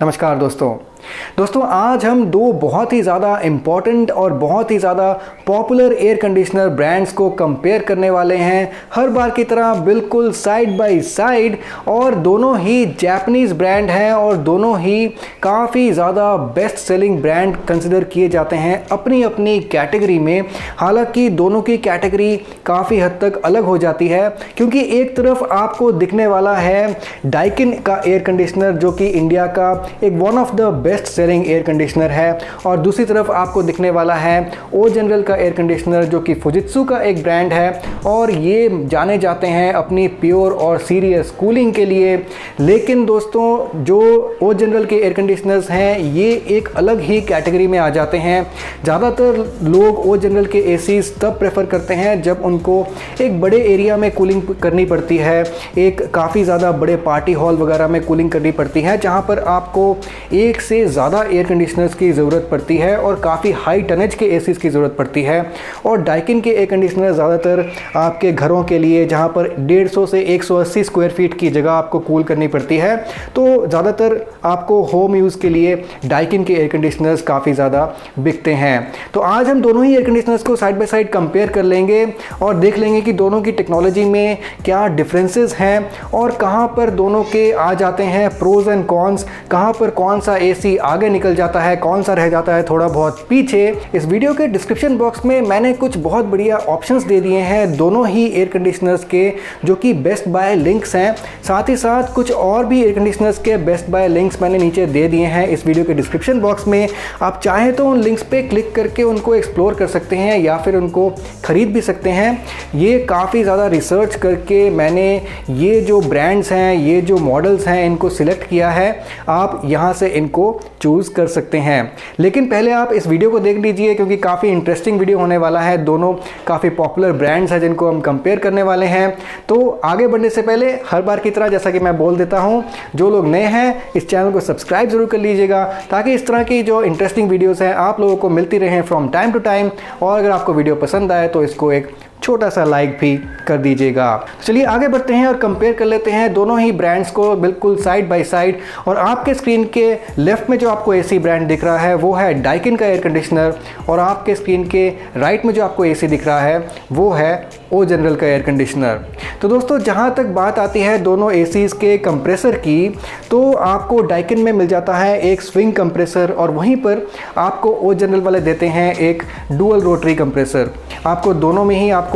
नमस्कार दोस्तों आज हम दो बहुत ही ज़्यादा इम्पॉर्टेंट और बहुत ही ज़्यादा पॉपुलर एयर कंडीशनर ब्रांड्स को कंपेयर करने वाले हैं, हर बार की तरह बिल्कुल साइड बाय साइड। और दोनों ही जापानीज़ ब्रांड हैं और दोनों ही काफ़ी ज़्यादा बेस्ट सेलिंग ब्रांड कंसिडर किए जाते हैं अपनी अपनी कैटेगरी में। हालांकि दोनों की कैटेगरी काफ़ी हद तक अलग हो जाती है, क्योंकि एक तरफ आपको दिखने वाला है डाइकिन का एयर कंडीशनर जो कि इंडिया का एक one of the best selling air conditioner है, और दूसरी तरफ आपको दिखने वाला है ओ जनरल का एयर कंडीशनर जो कि फुजित्सु का एक ब्रांड है, और ये जाने जाते हैं अपनी प्योर और सीरियस कूलिंग के लिए। लेकिन दोस्तों जो ओ जनरल के एयर कंडीशनर्स हैं ये एक अलग ही कैटेगरी में आ जाते हैं। ज़्यादातर लोग ओ जनरल के एसीज तब प्रेफर करते हैं जब उनको एक बड़े एरिया में कूलिंग करनी पड़ती है, एक काफ़ी ज़्यादा बड़े पार्टी हॉल वगैरह में कूलिंग करनी पड़ती है, जहाँ पर आपको एक से ज़्यादा एयर कंडीशनर्स की ज़रूरत पड़ती है और काफ़ी हाई टनेज के एसीज की ज़रूरत पड़ती है। और डाइकिन के एयर कंडीशनर ज़्यादातर आपके घरों के लिए, जहाँ पर 150 से 180 स्क्वायर फीट की जगह आपको कूल करनी पड़ती है, तो ज़्यादातर आपको होम यूज़ के लिए डाइकिन के एयर कंडीशनर्स काफ़ी ज़्यादा बिकते हैं। तो आज हम दोनों ही एयर कंडीशनर्स को साइड बाय साइड कंपेयर कर लेंगे और देख लेंगे कि दोनों की टेक्नोलॉजी में क्या डिफरेंसेस हैं और कहाँ पर दोनों के आ जाते हैं प्रोज एंड कॉन्स, कहाँ पर कौन सा एसी आगे निकल जाता है, कौन सा रह जाता है थोड़ा बहुत पीछे। इस वीडियो के डिस्क्रिप्शन बॉक्स में मैंने कुछ बहुत बढ़िया ऑप्शंस दे दिए हैं दोनों ही एयर कंडीशनर्स के, जो कि बेस्ट बाय लिंक्स हैं। साथ ही साथ कुछ और भी एयर कंडीशनर्स के बेस्ट बाय लिंक्स मैंने नीचे दे दिए हैं इस वीडियो के डिस्क्रिप्शन बॉक्स में। आप चाहें तो उन लिंक्स पे क्लिक करके उनको एक्सप्लोर कर सकते हैं या फिर उनको खरीद भी सकते हैं। ये काफ़ी ज़्यादा रिसर्च करके मैंने ये जो ब्रांड्स हैं, ये जो मॉडल्स हैं, इनको सिलेक्ट किया है। आप यहाँ से इनको चूज़ कर सकते हैं। लेकिन पहले आप इस वीडियो को देख लीजिए, क्योंकि काफ़ी इंटरेस्टिंग वीडियो होने वाला है। दोनों काफ़ी पॉपुलर ब्रांड्स हैं जिनको हम कंपेयर करने वाले हैं। तो आगे बढ़ने से पहले हर बार की तरह जैसा कि मैं बोल देता हूं, जो लोग नए हैं इस चैनल को सब्सक्राइब जरूर कर लीजिएगा, ताकि इस तरह की जो इंटरेस्टिंग वीडियोस हैं आप लोगों को मिलती रहें फ्रॉम टाइम टू टाइम। और अगर आपको वीडियो पसंद आए तो इसको एक छोटा सा लाइक भी कर दीजिएगा। चलिए आगे बढ़ते हैं और कंपेयर कर लेते हैं दोनों ही ब्रांड्स को बिल्कुल साइड बाय साइड। और आपके स्क्रीन के लेफ्ट में जो आपको एसी ब्रांड दिख रहा है वो है डाइकिन का एयर कंडीशनर, और आपके स्क्रीन के राइट में जो आपको एसी दिख रहा है वो है ओ जनरल का एयर कंडीशनर। तो दोस्तों जहाँ तक बात आती है दोनों एसीज़ के कंप्रेसर की, तो आपको डाइकिन में मिल जाता है एक स्विंग कंप्रेसर, और वहीं पर आपको ओ जनरल वाले देते हैं एक डुअल रोटरी कंप्रेसर। आपको दोनों में ही आपको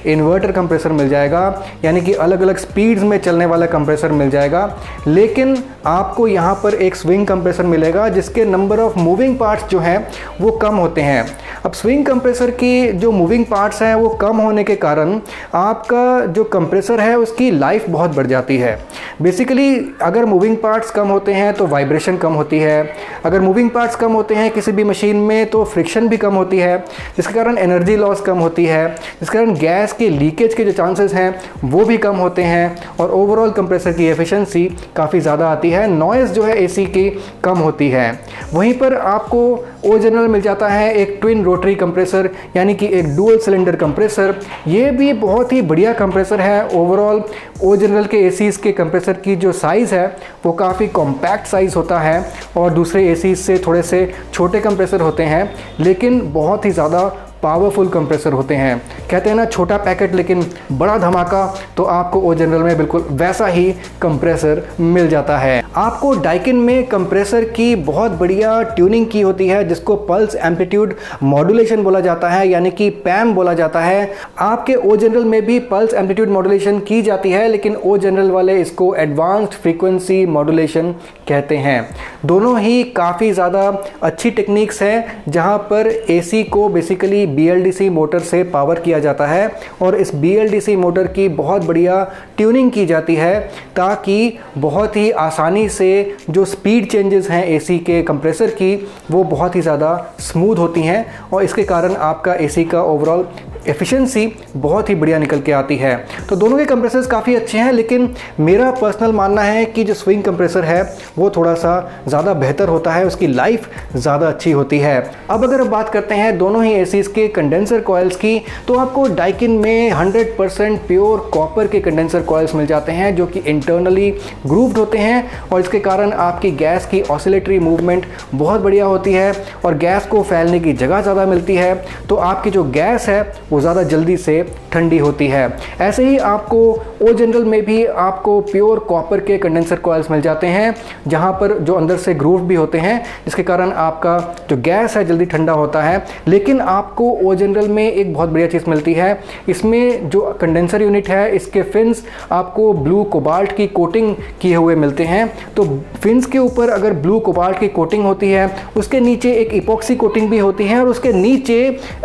इन्वर्टर कंप्रेसर मिल जाएगा, यानी कि अलग अलग स्पीड्स में चलने वाला कंप्रेसर मिल जाएगा। लेकिन आपको यहाँ पर एक स्विंग कंप्रेसर मिलेगा जिसके नंबर ऑफ मूविंग पार्ट्स जो हैं वो कम होते हैं। अब स्विंग कंप्रेसर की जो मूविंग पार्ट्स हैं वो कम होने के कारण आपका जो कंप्रेसर है उसकी लाइफ बहुत बढ़ जाती है। बेसिकली अगर मूविंग पार्ट्स कम होते हैं तो वाइब्रेशन कम होती है, अगर मूविंग पार्ट्स कम होते हैं किसी भी मशीन में तो फ्रिक्शन भी कम होती है, जिसके कारण एनर्जी लॉस कम होती है, जिसके कारण गैस के लीकेज के जो चांसेस हैं वो भी कम होते हैं, और ओवरऑल कंप्रेसर की एफिशिएंसी काफ़ी ज़्यादा आती है। नॉइज़ जो है एसी की कम होती है। वहीं पर आपको ओ जनरल मिल जाता है एक ट्विन रोटरी कंप्रेसर, यानी कि एक डुअल सिलेंडर कंप्रेसर। ये भी बहुत ही बढ़िया कंप्रेसर है। ओवरऑल ओ जनरल के एसीज़ के कंप्रेसर की जो साइज़ है वो काफ़ी कॉम्पैक्ट साइज़ होता है, और दूसरे एसीज़ से थोड़े से छोटे कंप्रेसर होते हैं, लेकिन बहुत ही ज़्यादा पावरफुल कंप्रेसर होते हैं। कहते हैं ना छोटा पैकेट लेकिन बड़ा धमाका, तो आपको ओ जनरल में बिल्कुल वैसा ही कंप्रेसर मिल जाता है। आपको डाइकिन में कंप्रेसर की बहुत बढ़िया ट्यूनिंग की होती है, जिसको पल्स एम्पलीट्यूड मॉड्यूलेशन बोला जाता है, यानी कि पैम बोला जाता है। आपके ओ जनरल में भी पल्स एम्पलीट्यूड मॉड्यूलेशन की जाती है, लेकिन ओ जनरल वाले इसको एडवांस्ड फ्रीक्वेंसी मॉड्यूलेशन कहते हैं। दोनों ही काफ़ी ज़्यादा अच्छी टेक्निक्स हैं, जहाँ पर एसी को बेसिकली BLDC मोटर से पावर किया जाता है, और इस BLDC मोटर की बहुत बढ़िया ट्यूनिंग की जाती है, ताकि बहुत ही आसानी से जो स्पीड चेंजेस हैं एसी के कंप्रेसर की वो बहुत ही ज़्यादा स्मूथ होती हैं, और इसके कारण आपका एसी का ओवरऑल एफिशिएंसी बहुत ही बढ़िया निकल के आती है। तो दोनों के कंप्रेसर्स काफ़ी अच्छे हैं, लेकिन मेरा पर्सनल मानना है कि जो स्विंग कंप्रेसर है वो थोड़ा सा ज़्यादा बेहतर होता है, उसकी लाइफ ज़्यादा अच्छी होती है। अब अगर बात करते हैं दोनों ही एसीज़ के कंडेंसर कॉइल्स की, तो आपको डाइकिन में 100% प्योर कॉपर के कंडेंसर कॉइल्स मिल जाते हैं जो कि इंटरनली ग्रूव्ड होते हैं, और इसके कारण आपकी गैस की ऑसिलेटरी मूवमेंट बहुत बढ़िया होती है और गैस को फैलने की जगह ज़्यादा मिलती है, तो आपकी जो गैस है वो ज़्यादा जल्दी से ठंडी होती है। ऐसे ही आपको ओ जनरल में भी आपको प्योर कॉपर के कंडेंसर कॉइल्स मिल जाते हैं, जहां पर जो अंदर से ग्रूव भी होते हैं, जिसके कारण आपका जो गैस है जल्दी ठंडा होता है। लेकिन आपको ओ जनरल में एक बहुत बढ़िया चीज़ मिलती है, इसमें जो कंडेंसर यूनिट है इसके फिन्स आपको ब्लू कोबाल्ट की कोटिंग किए हुए मिलते हैं। तो फिन्स के ऊपर अगर ब्लू कोबाल्ट की कोटिंग होती है, उसके नीचे एक इपॉक्सी कोटिंग भी होती है और उसके नीचे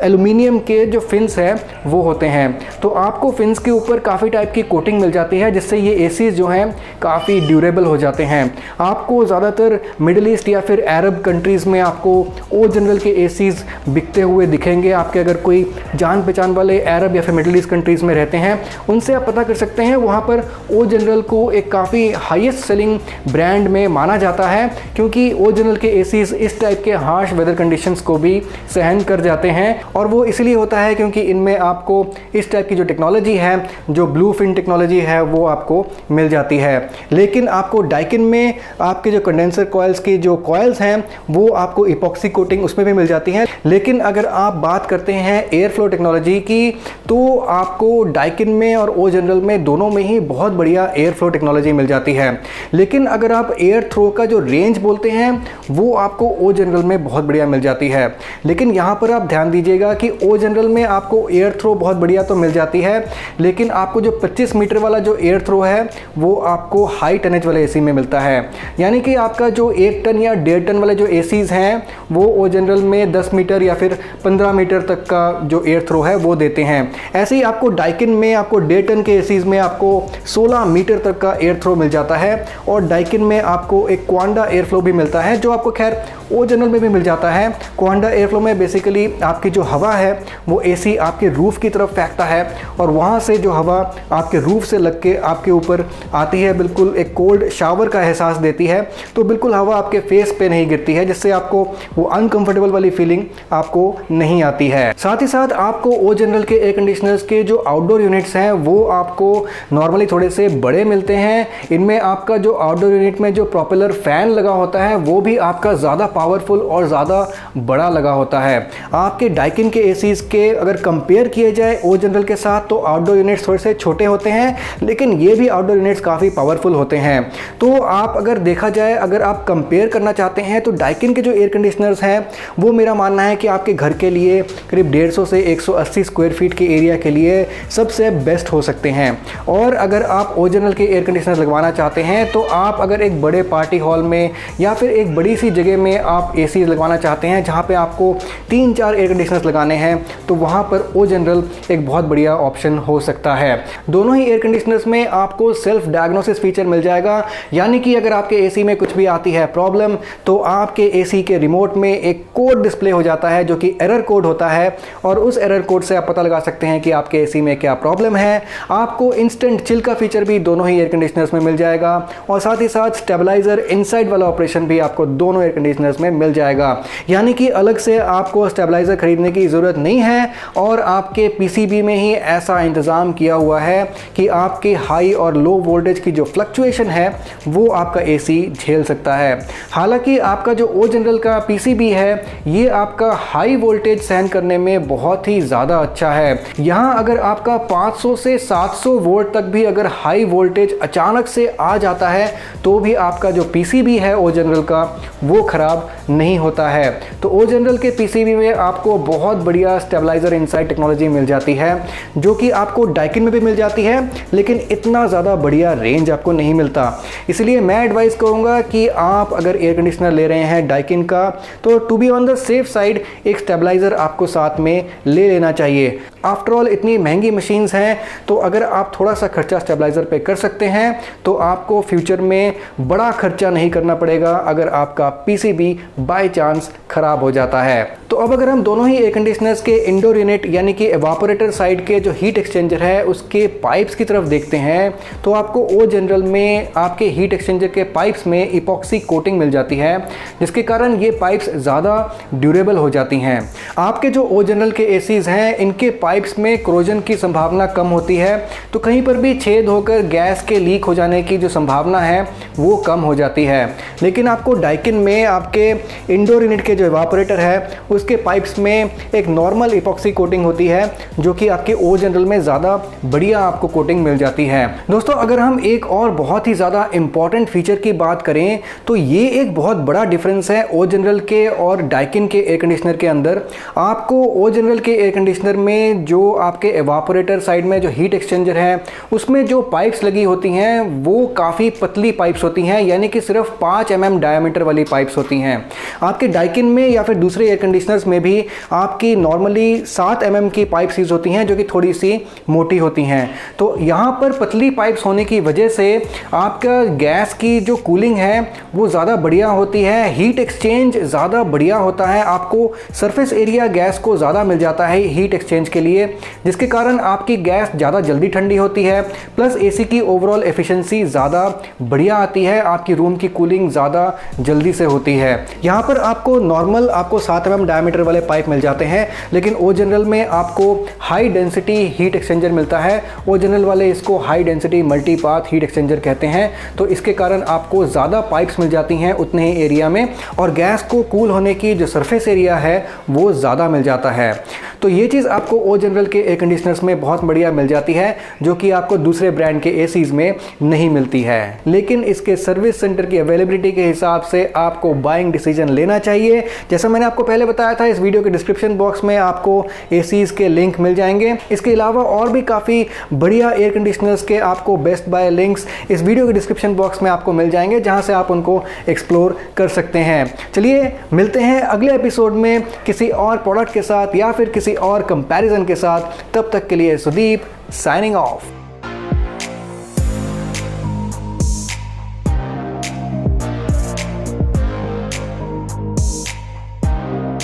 एल्युमिनियम के जो फिन्स है वो होते हैं। तो आपको फिन्स के ऊपर काफ़ी टाइप की कोटिंग मिल जाती है, जिससे ये एसीज जो हैं काफ़ी ड्यूरेबल हो जाते हैं। आपको ज़्यादातर मिडिल ईस्ट या फिर अरब कंट्रीज़ में आपको ओ जनरल के एसीज बिकते हुए दिखेंगे। आपके अगर कोई जान पहचान वाले अरब या फिर मिडिल ईस्ट कंट्रीज़ में रहते हैं, उनसे आप पता कर सकते हैं। वहाँ पर ओ जनरल को एक काफ़ी हाईएस्ट सेलिंग ब्रांड में माना जाता है, क्योंकि ओ जनरल के एसीज इस टाइप के हार्श वेदर कंडीशंस को भी सहन कर जाते हैं। और वो इसलिए होता है क्योंकि इनमें आपको इस टाइप की जो टेक्नोलॉजी है, जो ब्लू फिन टेक्नोलॉजी है, वो आपको मिल जाती है। लेकिन आपको डाइकिन में आपके जो कंडेंसर कॉइल्स की जो कॉइल्स हैं वो आपको इपॉक्सी कोटिंग उसमें भी मिल जाती है। लेकिन अगर आप बात करते हैं एयर फ्लो टेक्नोलॉजी की, तो आपको डाइकिन में और ओ जनरल में दोनों में ही बहुत बढ़िया एयर फ्लो टेक्नोलॉजी मिल जाती है। लेकिन अगर आप एयर थ्रो का जो रेंज बोलते हैं वो आपको ओ जनरल में बहुत बढ़िया मिल जाती है। लेकिन यहाँ पर आप ध्यान दीजिएगा कि ओ जनरल में आपको एयर थ्रो बहुत बढ़िया तो मिल जाती है, लेकिन आपको जो 25 मीटर वाला जो एयर थ्रो है वो आपको हाई टनेज वाले एसी में मिलता है। यानी कि आपका जो 1 टन या 1.5 टन वाले जो एसीज हैं वो ओ जनरल में 10 मीटर या फिर 15 मीटर तक का जो एयर थ्रो है वो देते हैं। ऐसे ही आपको डाइकिन में आपको 1.5 टन के एसीज में आपको 16 मीटर तक का एयर थ्रो मिल जाता है, और डाइकिन में आपको एक क्वांडा एयर फ्लो भी मिलता है, जो आपको खैर ओ जनरल में भी मिल जाता है। क्वांडा एयर फ्लो में बेसिकली आपकी जो हवा है वो एसी आपके रूफ की तरफ फेंकता है, और वहाँ से जो हवा आपके रूफ से लग के आपके ऊपर आती है, बिल्कुल एक कोल्ड शावर का एहसास देती है। तो बिल्कुल हवा आपके फेस पे नहीं गिरती है, जिससे आपको वो अनकंफर्टेबल वाली फीलिंग आपको नहीं आती है। साथ ही साथ आपको ओ जनरल के एयर कंडीशनर्स के जो आउटडोर यूनिट्स हैं वो आपको नॉर्मली थोड़े से बड़े मिलते हैं। इनमें आपका जो आउटडोर यूनिट में जो प्रोपेलर फैन लगा होता है वो भी आपका ज़्यादा पावरफुल और ज़्यादा बड़ा लगा होता है। आपके डाइकिन के एसीज के अगर कंपेयर किए जाए ओ जनरल के साथ, तो आउटडोर यूनिट्स थोड़े से छोटे होते हैं, लेकिन ये भी आउटडोर यूनिट्स काफ़ी पावरफुल होते हैं। तो आप अगर देखा जाए, अगर आप कंपेयर करना चाहते हैं, तो डाइकिन के जो एयर कंडीशनर्स हैं वो मेरा मानना है कि आपके घर के लिए करीब 150 से 180 स्क्वायर फीट के एरिया के लिए सबसे बेस्ट हो सकते हैं। और अगर आप ओ जनरल के एयर कंडीशनर लगवाना चाहते हैं, तो आप अगर एक बड़े पार्टी हॉल में या फिर एक बड़ी सी जगह में आप एसी लगवाना चाहते हैं जहाँ पे आपको 3-4 एयर कंडीशनर्स लगाने हैं, तो वहाँ पर ओ जनरल एक बहुत बढ़िया ऑप्शन हो सकता है। दोनों ही एयर कंडीशनर्स में आपको सेल्फ डायग्नोसिस फीचर मिल जाएगा, यानी कि अगर आपके एसी में कुछ भी आती है प्रॉब्लम, तो आपके एसी के रिमोट में एक कोड डिस्प्ले हो जाता है जो कि एरर कोड होता है, और उस एरर कोड से आप पता लगा सकते हैं कि आपके एसी में क्या प्रॉब्लम है। आपको इंस्टेंट चिल का फीचर भी दोनों ही एयर कंडीशनर्स में मिल जाएगा, और साथ ही साथ स्टेबलाइजर इनसाइड वाला ऑपरेशन भी आपको दोनों एयर कंडीशनर्स में मिल जाएगा। यानी कि अलग से आपको स्टेबलाइजर खरीदने की ज़रूरत नहीं है, और आपके पीसीबी में ही ऐसा इंतज़ाम किया हुआ है कि आपके हाई और लो वोल्टेज की जो फ्लक्चुएशन है वो आपका एसी झेल सकता है। हालांकि आपका जो ओ जनरल का पीसीबी है ये आपका हाई वोल्टेज सहन करने में बहुत ही ज़्यादा अच्छा है। यहाँ अगर आपका 500 से 700 वोल्ट तक भी अगर हाई वोल्टेज अचानक से आ जाता है, तो भी आपका जो पीसीबी है ओ जनरल का वो ख़राब नहीं होता है। तो ओ जनरल के पीसीबी में आपको बहुत बढ़िया स्टेबलाइजर इनसाइड टेक्नोलॉजी मिल जाती है, जो कि आपको डाइकिन में भी मिल जाती है, लेकिन इतना ज़्यादा बढ़िया रेंज आपको नहीं मिलता। इसलिए मैं एडवाइस करूँगा कि आप अगर एयर कंडीशनर ले रहे हैं डाइकिन का, तो to be on the safe side एक स्टेबलाइजर आपको साथ में ले लेना चाहिए। आफ्टर ऑल इतनी महंगी मशीन्स हैं, तो अगर आप थोड़ा सा खर्चा स्टेबलाइज़र पे कर सकते हैं तो आपको फ्यूचर में बड़ा खर्चा नहीं करना पड़ेगा अगर आपका पीसीबी बाय चांस ख़राब हो जाता है। तो अब अगर हम दोनों ही एयर कंडीशनर्स के इंडोर यूनिट यानी कि एवापोरेटर साइड के जो हीट एक्सचेंजर है उसके पाइप्स की तरफ देखते हैं, तो आपको ओ जनरल में आपके हीट एक्सचेंजर के पाइप्स में इपॉक्सी कोटिंग मिल जाती है, जिसके कारण ये पाइप्स ज़्यादा ड्यूरेबल हो जाती हैं। आपके जो ओ जनरल के एसीज़ हैं इनके पाइप्स में क्रोजन की संभावना कम होती है, तो कहीं पर भी छेद होकर गैस के लीक हो जाने की जो संभावना है वो कम हो जाती है। लेकिन आपको डाइकिन में आपके इंडोर यूनिट के जो एवापोरेटर है उसके पाइप्स में एक नॉर्मल इपॉक्सी कोटिंग होती है, जो कि आपके ओ जनरल में ज़्यादा बढ़िया आपको कोटिंग मिल जाती है। दोस्तों, अगर हम एक और बहुत ही ज़्यादा इंपॉर्टेंट फीचर की बात करें तो ये एक बहुत बड़ा डिफरेंस है ओ जनरल के और डाइकिन के एयर कंडीशनर के अंदर। आपको ओ जनरल के एयर कंडीशनर में जो आपके एवापोरेटर साइड में जो हीट एक्सचेंजर है उसमें जो पाइप्स लगी होती हैं वो काफ़ी पतली पाइप्स होती हैं, यानी कि सिर्फ 5 mm डायमीटर वाली पाइप्स होती हैं। आपके डाइकिन में या फिर दूसरे एयर कंडीशनर्स में भी आपकी नॉर्मली 7 mm की पाइप्स यूज़ होती हैं जो कि थोड़ी सी मोटी होती हैं। तो यहाँ पर पतली पाइप्स होने की वजह से आपका गैस की जो कूलिंग है वो ज़्यादा बढ़िया होती है, हीट एक्सचेंज ज़्यादा बढ़िया होता है, आपको सरफेस एरिया गैस को ज़्यादा मिल जाता है हीट एक्सचेंज के लिए, जिसके कारण आपकी गैस ज़्यादा जल्दी ठंडी होती है। प्लस एसी की ओवरऑल एफिशिएंसी ज़्यादा बढ़िया आती है, आपकी रूम की कूलिंग ज़्यादा जल्दी से होती है। यहाँ पर आपको नॉर्मल 7 mm डायमीटर वाले पाइप मिल जाते हैं, लेकिन ओ जनरल में आपको हाई डेंसिटी हीट एक्सचेंजर मिलता है। ओ जनरल वाले इसको high density multi path heat exchanger कहते हैं। तो इसके कारण आपको ज़्यादा पाइप्स मिल जाती हैं उतने ही एरिया में, और गैस को कूल होने की जो सरफेस एरिया है वो ज़्यादा मिल जाता है। तो ये चीज़ आपको ओ जनरल के एयर कंडीशनर्स में बहुत बढ़िया मिल जाती है, जो कि आपको दूसरे ब्रांड के एसीज में नहीं मिलती है। लेकिन इसके सर्विस सेंटर की अवेलेबिलिटी के हिसाब से आपको बाइंग डिसीजन लेना चाहिए। जैसा मैंने आपको पहले बताया था, इस वीडियो के डिस्क्रिप्शन बॉक्स में आपको एसीज के लिंक मिल जाएंगे। इसके अलावा और भी काफ़ी बढ़िया एयर कंडीशनर्स के आपको बेस्ट बाय लिंक्स इस वीडियो के डिस्क्रिप्शन बॉक्स में आपको मिल जाएंगे, जहां से आप उनको एक्सप्लोर कर सकते हैं। चलिए मिलते हैं अगले एपिसोड में किसी और प्रोडक्ट के साथ या फिर किसी और कंपैरिजन के साथ। तब तक के लिए सुदीप साइनिंग ऑफ।